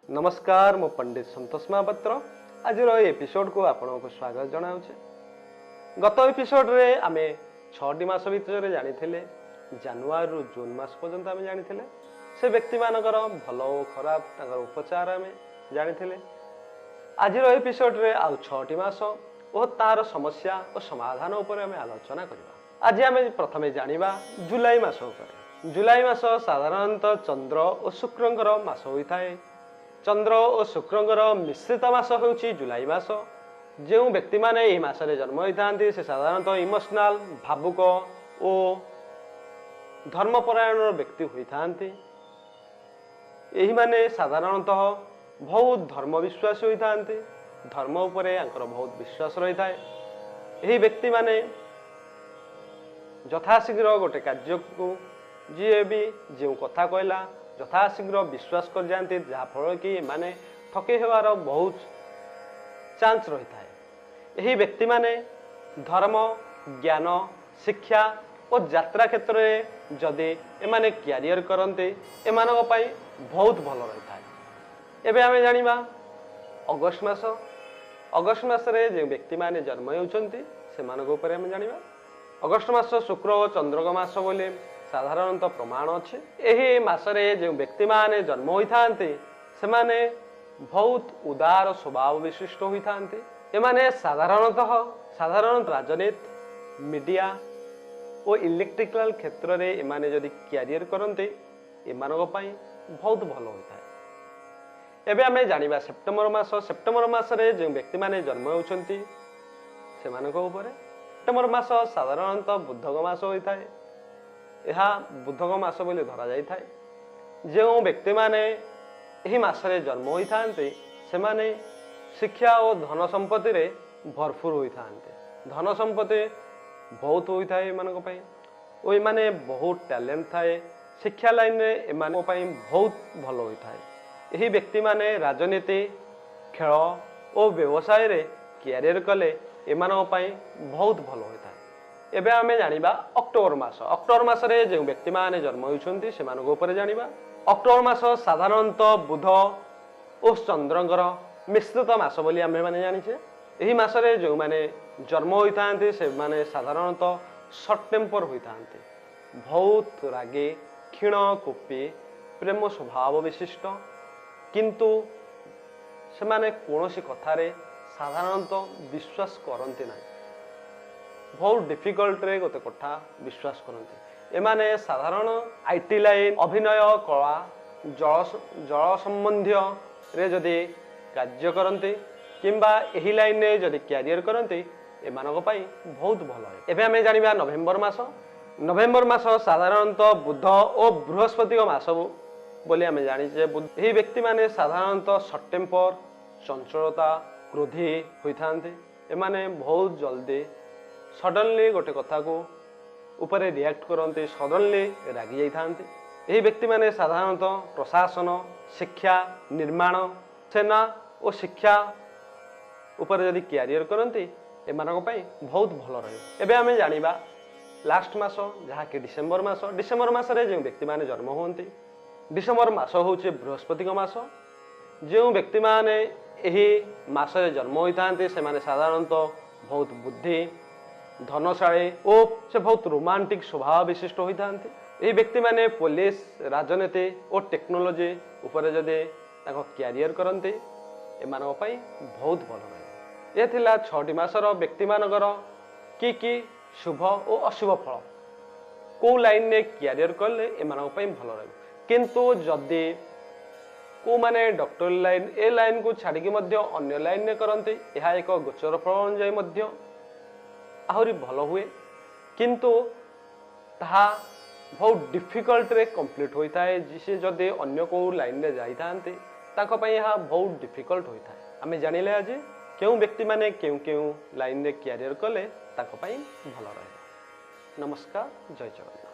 नमस्कार मो पंडित संतोष महापात्र आज एपिसोड को आपको स्वागत जनाऊे। गत एपिसोड रे आमे 6टी मास भितर जानी जानुआरी रु जून मास पर्यंत आमे जानी से व्यक्ति मानकर भल और खराब उपचार आमे जानी। आज एपिसोड रे आउ 6टी मास और तार समस्या और समाधान उपर आमे आलोचना करबा। आज आमे प्रथमे जानिबा जुलाई मास उपर। जुलाई मास साधारणतः चंद्र और शुक्रंकर मास होता है। चंद्र और शुक्रंकर मिश्रित मास होउछि जुलाई मास। जो व्यक्ति माने एही मासरे जन्म होता से साधारणतः इमोशनाल भावुक और धर्मपरायण व्यक्ति होता। एही माने साधारणतः बहुत धर्म विश्वास होता। धर्म उपरे आंकर बहुत विश्वास रही है। यही व्यक्ति माने यथाशीघ्र गोटे कार्य को जी भी जो कथा कहला यथाशीघ्र विश्वास कर जाते जहाँफल कि माने ठके होवार बहुत चांस रही है। यही व्यक्ति माने धर्म ज्ञान शिक्षा और यात्रा क्षेत्र में जदि एमाने क्यारियर करते एमानक पई बहुत भल रही है। एबे आमे जानिबा अगस्त मास। अगस्त मासरे जो व्यक्ति माने जन्म होउछन्ति सेमानक ऊपर आमे जानिबा। अगस्त मास शुक्र और चंद्रक मास बोले साधारणतः प्रमाण अच्छे। यही मासरे जो व्यक्ति माने जन्म होता से माने बहुत उदार स्वभाव विशिष्ट होता। एमाने साधारण राजनीति मीडिया और इलेक्ट्रिकल क्षेत्र में एमाने जदि क्यारियर करते एमानक पई बहुत भल होता है। एबे आमे जानिबा सेप्टेम्बर मास। सेप्टेम्बर मासरे जो व्यक्ति माने जन्म होउछन्ति सेमानक ऊपर। सेप्टेम्बर मास साधारणतः बुधक मास होता है। यह बुधक मास बोली धरा जाई थाए। जो व्यक्ति माने यही मासरे जन्म होता से माने शिक्षा और धन संपत्ति रे भरपूर होता। धन संपत्ति बहुत होता है एमानक पई और एमाने बहुत टैलेंट थाए। शिक्षा लाइन रे एमानक पई बहुत भल होता है। यही व्यक्ति माने राजनीति खेल और व्यवसाय रे कैरियर कले एमानक पई बहुत भल होता है। एबे आमे जानिबा अक्टोबर मास। अक्टोबर मासरे जो व्यक्ति माने जन्म होइछन्ति सेमानक ऊपर जानिबा। अक्टोबर मास साधारणतः बुध और चंद्रंकर मिश्रित मास बोली आमे माने जानिछे। एही मासरे जो माने जन्म होइतांते से माने साधारणतः शॉर्ट टेम्पर होइतांते। बहुत रागे क्षीण कुपी प्रेम स्वभाव विशिष्ट किंतु से माने कोनोसी कथारे साधारणतः विश्वास करते ना। बहुत डिफिकल्ट रे गोटे कथा विश्वास करते। एमाने साधारण आईटी लाइन अभिनय कला जल संबंधी रे जदि कार्य करते किंबा एही लाइन रे जदि कैरियर करते एमानक पई बहुत भल है। एबे आमे जानिबा नवेम्बर मास। नवेम्बर मास साधारणतः बुध और बृहस्पति मास बोली आमे जानिछे। एही व्यक्ति माने साधारणतः शॉर्ट टेम्पर चंचलता क्रोधी होइथांते। एमाने बहुत जल्दी सडनली गोटे कथा को ऊपर रिएक्ट करते सडनली रागी जाइथांते। यही व्यक्ति माने साधारणतः प्रशासन शिक्षा निर्माण सेना और शिक्षा ऊपर यदि कैरियर करते एमानक पई बहुत भल रहे। एबे आमे जानिबा लास्ट मास जहाँ कि डिसेम्बर मास। डिसेम्बर मासरे जो व्यक्ति माने जन्म होती डिसेम्बर मास होउचे बृहस्पति मास। जो व्यक्ति माने यही मासरे जन्म होता से माने साधारणतः बहुत बुद्धि धनशाली और से बहुत रोमांटिक स्वभाव विशिष्ट होता। यही व्यक्ति माने पुलिस राजनीति और टेक्नोलोजी ऊपर जदि कैरियर करते एमानक पई बहुत भल रहे। यह थिला 6टी मासर व्यक्ति मानकर कि शुभ और अशुभ फल को लाइन रे कैरियर कले एमानक पई भल रहे। किंतु जदि को माने डॉक्टर लाइन ए लाइन को छाड़ी मध्य अन्य लाइन रे करते यह एक गोचर फल अनुଯାयी मध्य आहरी भल हुए। किंतु ताहा बहुत डिफिकल्ट रे कंप्लीट होता है। जिसे जदि अन्य को लाइन रे जाइथांते ताको पई यह बहुत डिफिकल्ट होता है। आमे जानिले आज केउ व्यक्ति माने केउ लाइन रे कैरियर कले ताको पई भल रहे। नमस्कार जय जगन्नाथ।